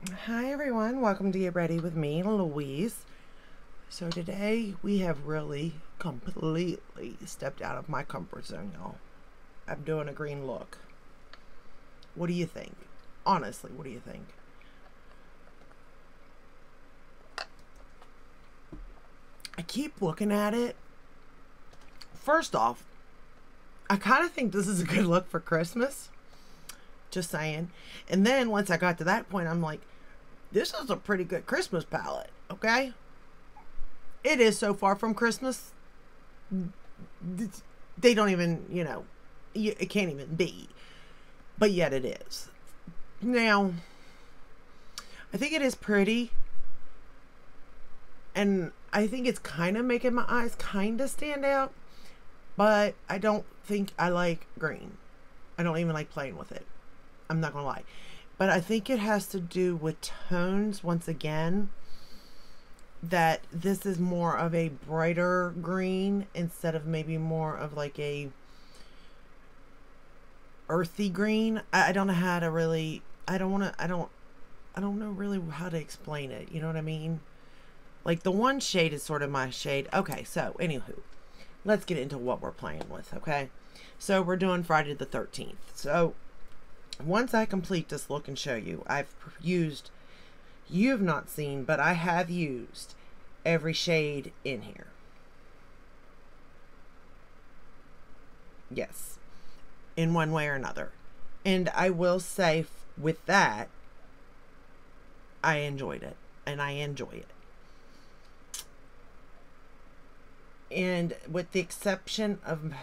Hi everyone, welcome to Get Ready with me, Louise. So today we have really completely stepped out of my comfort zone, y'all. I'm doing a green look. What do you think? Honestly, what do you think? I keep looking at it. First off, I kind of think this is a good look for Christmas. Just saying. And then once I got to that point, I'm like, this is a pretty good Christmas palette, okay? It is so far from Christmas. They don't even, it can't even be. But yet it is. Now, I think it is pretty. And I think it's kind of making my eyes kind of stand out. But I don't think I like green. I don't even like playing with it. I'm not going to lie. But I think it has to do with tones once again. That this is more of a brighter green instead of maybe more of like a earthy green. I don't know how to really, I don't know really how to explain it. You know what I mean? Like the one shade is sort of my shade. Okay, so anywho, let's get into what we're playing with, okay? So we're doing Friday the 13th. So once I complete this look and show you, you've not seen, but I have used every shade in here. Yes, in one way or another. And I will say with that, I enjoyed it and I enjoy it. And with the exception of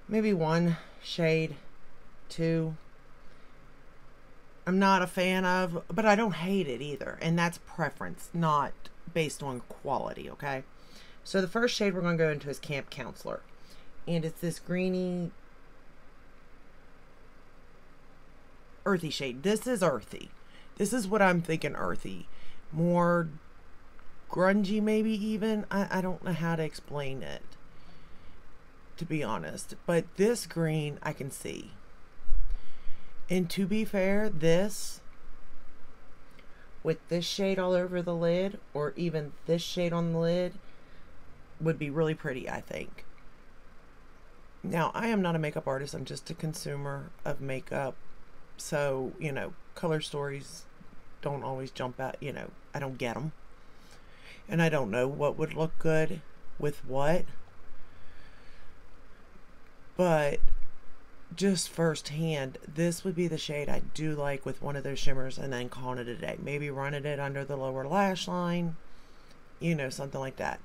maybe one shade, two, I'm not a fan of, but I don't hate it either. And that's preference, not based on quality, okay? So the first shade we're going to go into is Camp Counselor. And it's this greeny, earthy shade. This is earthy. This is what I'm thinking earthy. More grungy maybe even. I don't know how to explain it, to be honest. But this green I can see. And to be fair, this, with this shade all over the lid, or even this shade on the lid, would be really pretty, I think. Now, I am not a makeup artist. I'm just a consumer of makeup. So, color stories don't always jump out. I don't get them. And I don't know what would look good with what. But just firsthand, this would be the shade I do like with one of those shimmers and then calling it a day. Maybe running it under the lower lash line, something like that.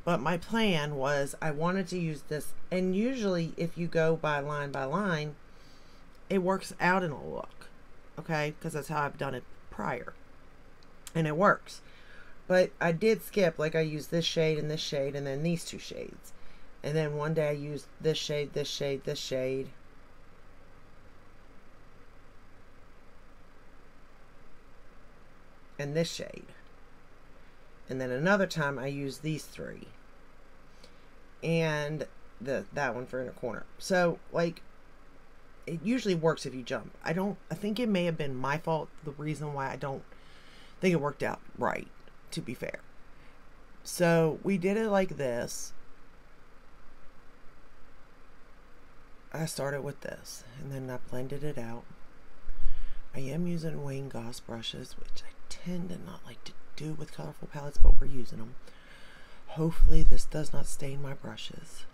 But my plan was I wanted to use this, and usually if you go by line, it works out in a look, okay? Because that's how I've done it prior, and it works. But I did skip, like I used this shade, and then these two shades. And then one day I used this shade, this shade, this shade. And this shade. And then another time I used these three. And that one for inner corner. So, like, it usually works if you jump. I think it may have been my fault, the reason why I don't think it worked out right, to be fair. So, we did it like this. I started with this, and then I blended it out. I am using Wayne Goss brushes, which I tend to not like to do with colorful palettes, but we're using them. Hopefully this does not stain my brushes.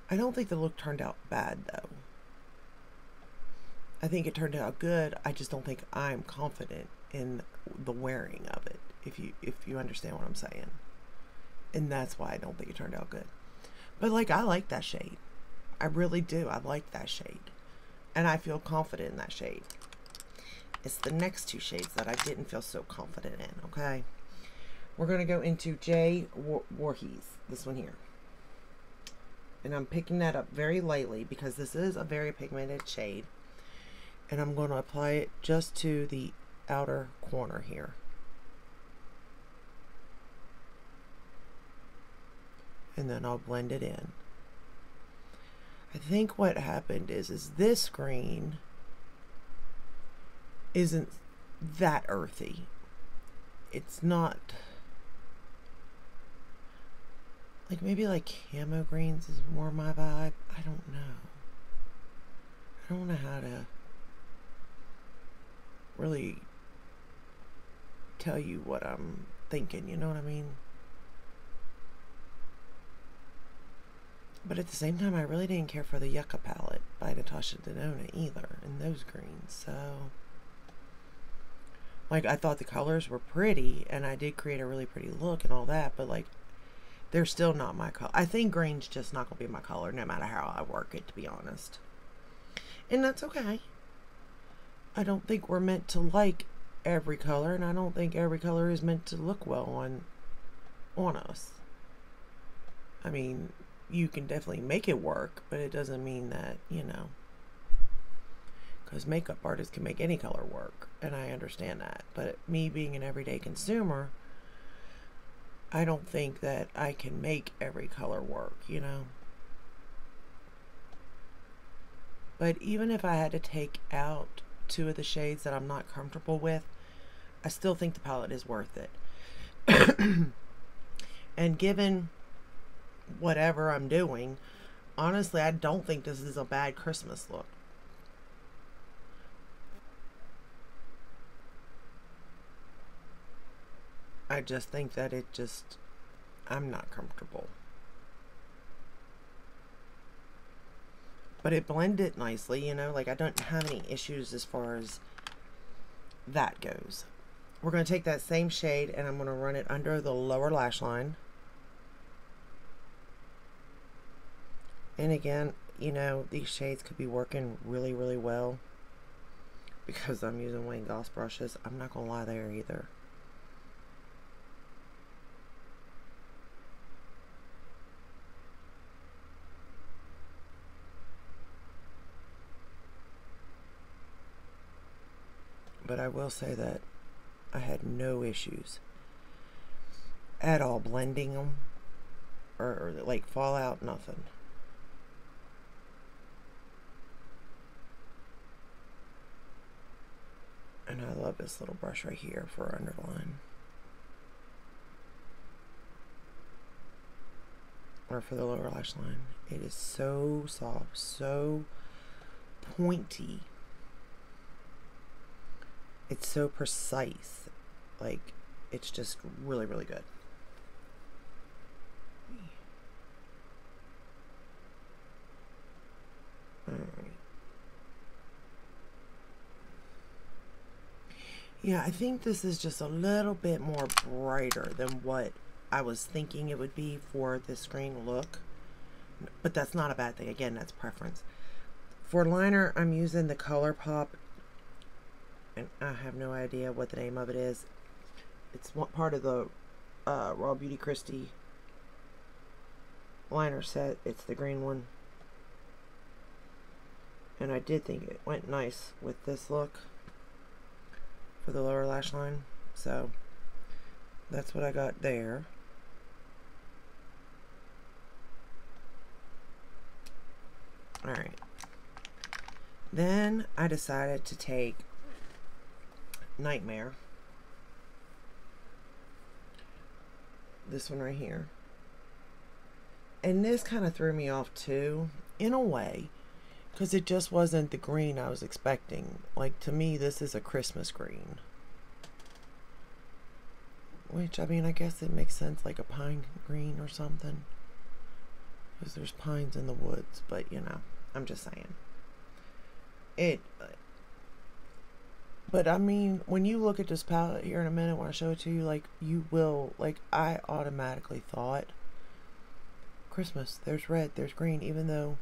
I don't think the look turned out bad though. I think it turned out good. I just don't think I'm confident in the wearing of it, if you understand what I'm saying. And that's why I don't think it turned out good. But like, I like that shade. I really do. I like that shade. And I feel confident in that shade. It's the next two shades that I didn't feel so confident in, okay? We're going to go into J. Voorhees, this one here. And I'm picking that up very lightly because this is a very pigmented shade. And I'm going to apply it just to the outer corner here. And then I'll blend it in. I think what happened is this green isn't that earthy. It's not, like, maybe like camo greens is more my vibe. I don't know. I don't know how to really tell you what I'm thinking, you know what I mean? But at the same time, I really didn't care for the Yucca palette by Natasha Denona either, in those greens, so... Like, I thought the colors were pretty, and I did create a really pretty look and all that, but, like, they're still not my color. I think green's just not going to be my color, no matter how I work it, to be honest. And that's okay. I don't think we're meant to like every color, and I don't think every color is meant to look well on us. I mean, you can definitely make it work, but it doesn't mean that, you know, because makeup artists can make any color work, and I understand that. But me being an everyday consumer, I don't think that I can make every color work, you know. But even if I had to take out 2 of the shades that I'm not comfortable with, I still think the palette is worth it. And given whatever I'm doing, honestly, I don't think this is a bad Christmas look. I just think that I'm not comfortable. But it blended nicely, you know, like I don't have any issues as far as that goes. We're going to take that same shade and I'm going to run it under the lower lash line. And again, you know, these shades could be working really, really well because I'm using Wayne Goss brushes. I'm not going to lie there either. But I will say that I had no issues at all blending them or like fallout, nothing. And I love this little brush right here for underline. Or for the lower lash line. It is so soft, so pointy. It's so precise. Like, it's just really, really good. Alright. Yeah, I think this is just a little bit more brighter than what I was thinking it would be for this green look. But that's not a bad thing. Again, that's preference. For liner, I'm using the ColourPop. And I have no idea what the name of it is. It's one part of the Raw Beauty Kristi liner set. It's the green one. And I did think it went nice with this look for the lower lash line. So that's what I got there. Alright. Then I decided to take Nightmare. This one right here. And this kind of threw me off too, in a way, because it just wasn't the green I was expecting. Like, to me, this is a Christmas green. Which, I mean, I guess it makes sense, like a pine green or something. Because there's pines in the woods, but, you know, I'm just saying. But, I mean, when you look at this palette here in a minute, when I show it to you, like, you will, like, I automatically thought, Christmas, there's red, there's green, even though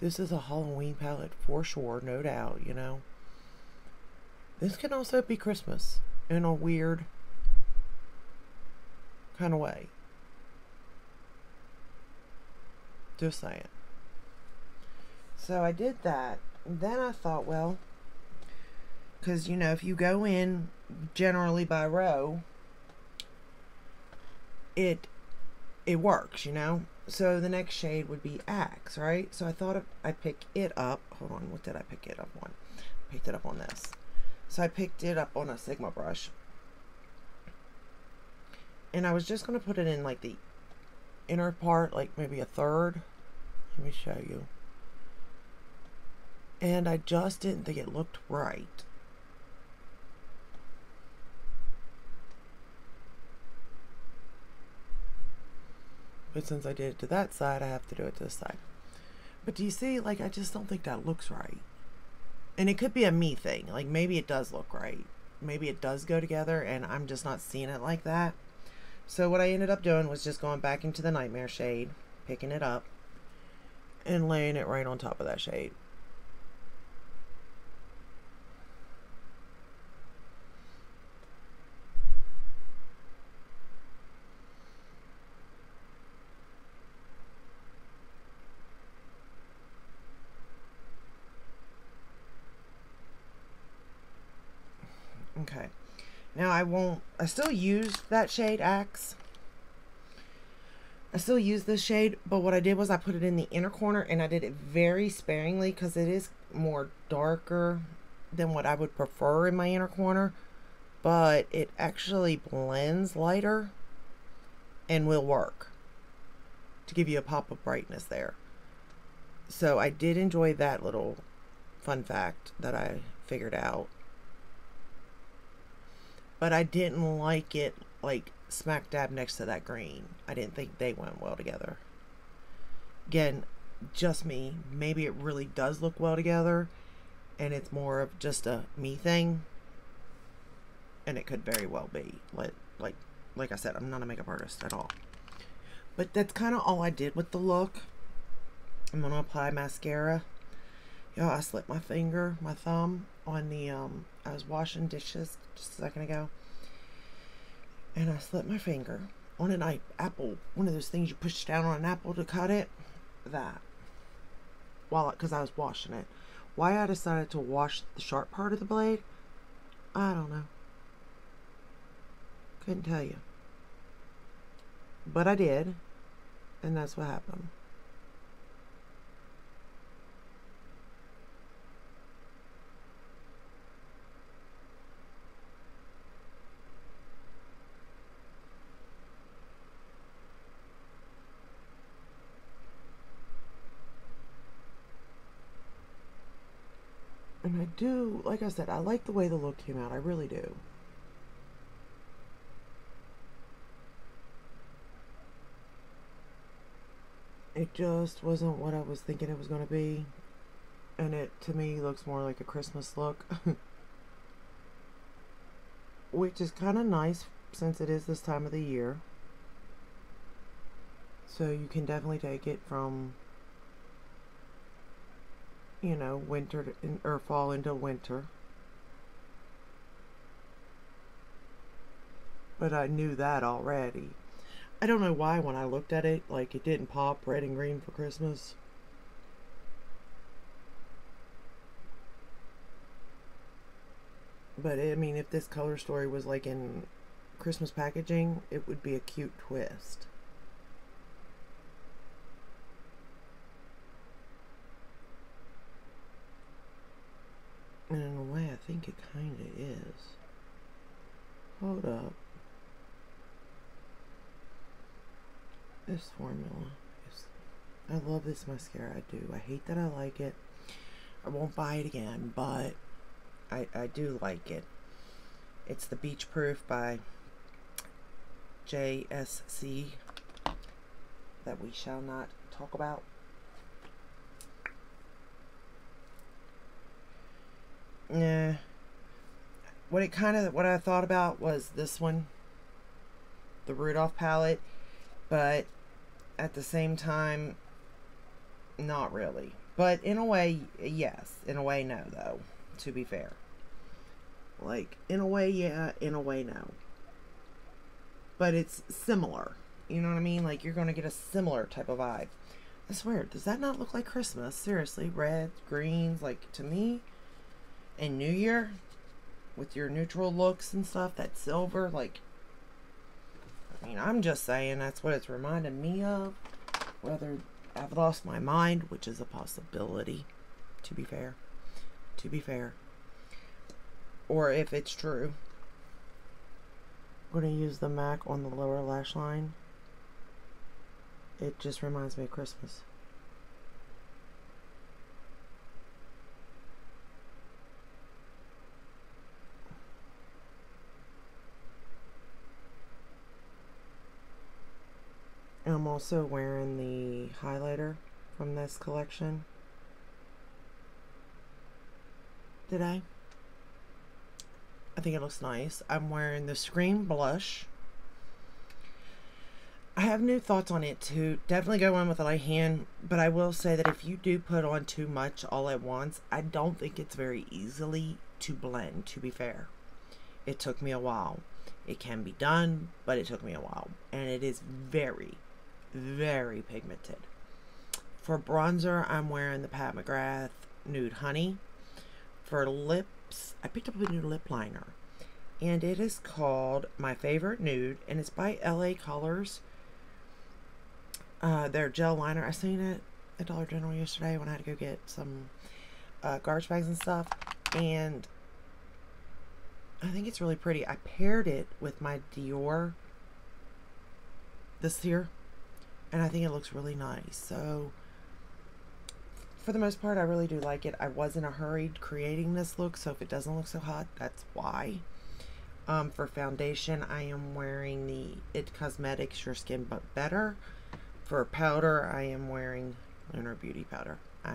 this is a Halloween palette for sure, no doubt, you know. This can also be Christmas in a weird kind of way. Just saying. So I did that. And then I thought, well, because, you know, if you go in generally by row, it works, you know. So the next shade would be Axe, right? So I thought I'd pick it up. Hold on, what did I pick it up on? I picked it up on this. So I picked it up on a Sigma brush. And I was just going to put it in like the inner part, like maybe a third. Let me show you. And I just didn't think it looked right. But since I did it to that side, I have to do it to this side. But do you see, like, I just don't think that looks right. And it could be a me thing. Like, maybe it does look right. Maybe it does go together, and I'm just not seeing it like that. So what I ended up doing was just going back into the Nightmare shade, picking it up, and laying it right on top of that shade. Okay. Now I still use that shade, Axe. I still use this shade, but what I did was I put it in the inner corner, and I did it very sparingly because it is more darker than what I would prefer in my inner corner, but it actually blends lighter and will work to give you a pop of brightness there. So I did enjoy that little fun fact that I figured out. But I didn't like it like smack dab next to that green. I didn't think they went well together. Again, just me. Maybe it really does look well together and it's more of just a me thing. And it could very well be. Like I said, I'm not a makeup artist at all. But that's kind of all I did with the look. I'm going to apply mascara. Y'all, I slipped my thumb on the, I was washing dishes just a second ago. And I slipped my finger on an apple. One of those things you push down on an apple to cut it. That. Because I was washing it. Why I decided to wash the sharp part of the blade, I don't know. Couldn't tell you. But I did. And that's what happened. And I do, like I said, I like the way the look came out. I really do. It just wasn't what I was thinking it was going to be. And it, to me, looks more like a Christmas look. Which is kind of nice since it is this time of the year. So you can definitely take it from, you know, winter to, or fall into winter. But I knew that already. I don't know why when I looked at it, like it didn't pop red and green for Christmas. But I mean, if this color story was like in Christmas packaging, it would be a cute twist. And in a way, I think it kind of is. Hold up. This formula is... I love this mascara, I do. I hate that I like it. I won't buy it again, but I do like it. It's the Beach Proof by JSC that we shall not talk about. Yeah. What I thought about was this one, the Rudolph palette, but at the same time, not really. But in a way, yes. In a way, no, though, to be fair. Like, in a way, yeah. In a way, no. But it's similar. You know what I mean? Like, you're going to get a similar type of vibe. I swear, does that not look like Christmas? Seriously, reds, greens, like, to me, and New Year, with your neutral looks and stuff, that silver, like, I mean, I'm just saying that's what it's reminding me of. whether I've lost my mind, which is a possibility, to be fair, or if it's true. I'm going to use the MAC on the lower lash line. It just reminds me of Christmas. I'm also wearing the highlighter from this collection. Did I? I think it looks nice. I'm wearing the Scream blush. I have new thoughts on it too. Definitely go in with a light hand, but I will say that if you do put on too much all at once, I don't think it's very easily to blend, to be fair. It took me a while. It can be done, but it took me a while. And it is very, very pigmented. For bronzer, I'm wearing the Pat McGrath Nude Honey. For lips, I picked up a new lip liner. And it is called My Favorite Nude. And it's by LA Colors. Their gel liner. I seen it at Dollar General yesterday when I had to go get some garbage bags and stuff. And I think it's really pretty. I paired it with my Dior this year. And I think it looks really nice. So for the most part, I really do like it. I was in a hurry creating this look, so if it doesn't look so hot, that's why. For foundation, I am wearing the It Cosmetics Your Skin But Better. For powder, I am wearing Lunar Beauty powder. I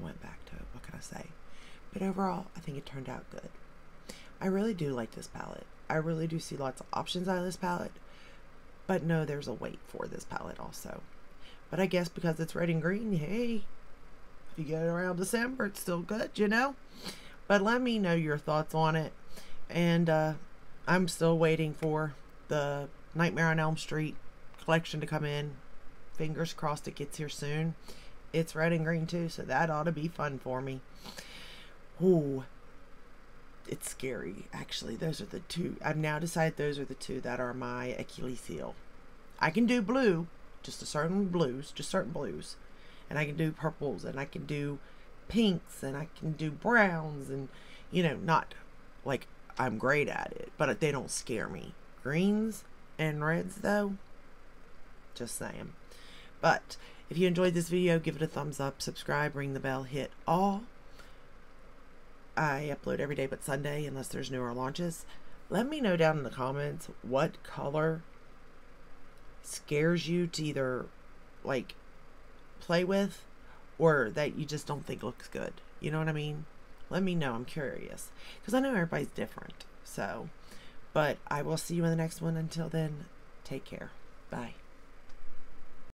went back to it. What can I say? But overall, I think it turned out good. I really do like this palette. I really do see lots of options out of this palette. But no, there's a wait for this palette also. But I guess because it's red and green, hey, if you get it around December, it's still good, you know? But let me know your thoughts on it. And I'm still waiting for the Nightmare on Elm Street collection to come in. Fingers crossed it gets here soon. It's red and green too, so that ought to be fun for me. Ooh, it's scary. Actually, those are the two. I've now decided those are the two that are my Achilles heel. I can do blue, just certain blues, and I can do purples, and I can do pinks, and I can do browns, and you know, not like I'm great at it, but they don't scare me. Greens and reds though, just saying. But if you enjoyed this video, give it a thumbs up, subscribe, ring the bell, hit all. I upload every day but Sunday unless there's newer launches. Let me know down in the comments what color scares you to either like play with or that you just don't think looks good. You know what I mean? Let me know. I'm curious because I know everybody's different. So, but I will see you in the next one. Until then, take care. Bye.